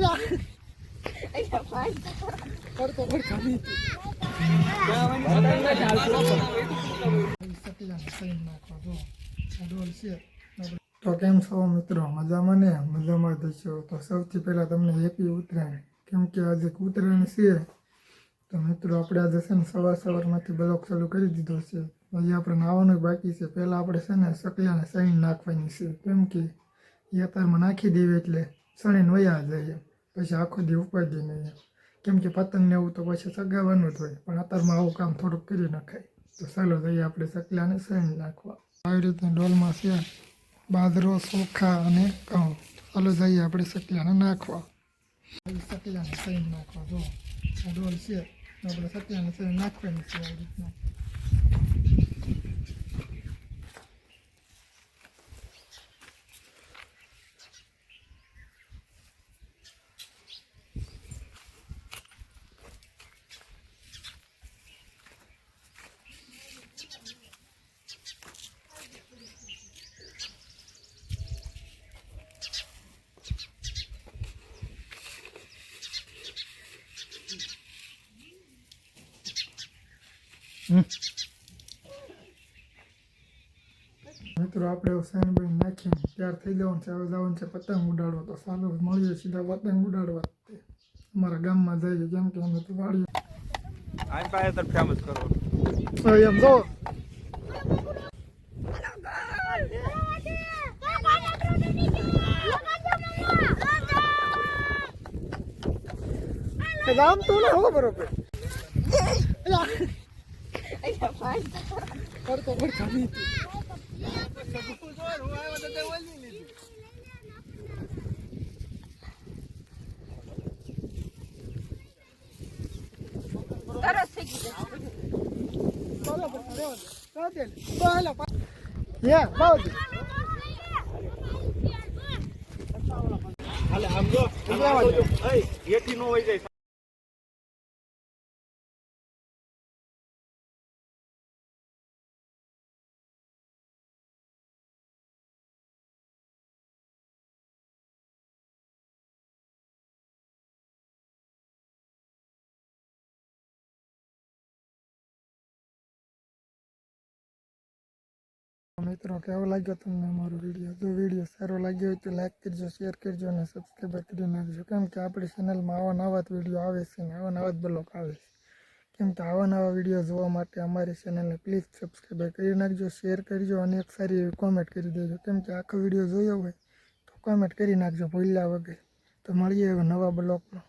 તો કેમ છો મિત્રો? મજામાં ને? મજામાં થશો તો સૌથી પહેલાં તમને હેપી ઉત્તરાયણ. કેમ કે આજે ઉત્તરાયણ છે તો મિત્રો આપણે આજે છે ને સવારમાંથી બ્લોગ ચાલુ કરી દીધો છે. હજી આપણે નાવાનું બાકી છે. પહેલાં આપણે છે ને સકલાને સણી નાખવાની છે. કેમ કે એ અત્યારમાં નાખી દેવી એટલે સણીને વયા જાય, પછી આખો દી ઉપાડી નહીં. કેમ કે પતંગને એવું તો પછી સગાવવાનું જ હોય, પણ અત્યારમાં આવું કામ થોડુંક કરી નખાય. તો ચાલો જઈએ આપણે સકલાને સણી નાખવા. આવી રીતના ડોલમાં છે બાજરો, ચોખા અને ઘઉં. ચાલો જઈએ આપણે સકલાને નાખવા. સકલાને સણી નાખવા. જો આ ડોલ છે આપણે સકલાને સણી નાખવાની છે આવી રીતના. મિત્રો આપણે સૈન બની નાખીને તૈયાર થઈ જવાનું છે. હવે જવાનું છે પતંગ ઉડાડવા. તો ચાલો મળીએ સીધા પતંગ ઉડાડવા અમારા ગામમાં જઈએ. કેમ કે અમે તો વાડીએ ફેમસ કરો એમ જો રામ તો ના હો બરોબર કરતો પડતા નહીં. મિત્રો કેવો લાગ્યો તમને અમારો વિડીયો? જો વિડીયો સારો લાગ્યો હોય તો લાઈક કરજો, શેર કરજો અને સબસ્ક્રાઈબ કરી નાખજો. કેમ કે આપણી ચેનલમાં આવા નવા જ વિડીયો આવે છે ને આવા નવા જ બ્લોગ આવે છે. કેમ કે આવા નવા વિડીયો જોવા માટે અમારી ચેનલને પ્લીઝ સબસ્ક્રાઈબ કરી નાખજો, શેર કરજો અને એક સારી એવી કોમેન્ટ કરી દેજો. કેમ કે આખો વિડીયો જોયો હોય તો કોમેન્ટ કરી નાખજો ભૂલ્યા વગર. તો મળીએ હવે નવા બ્લોગમાં.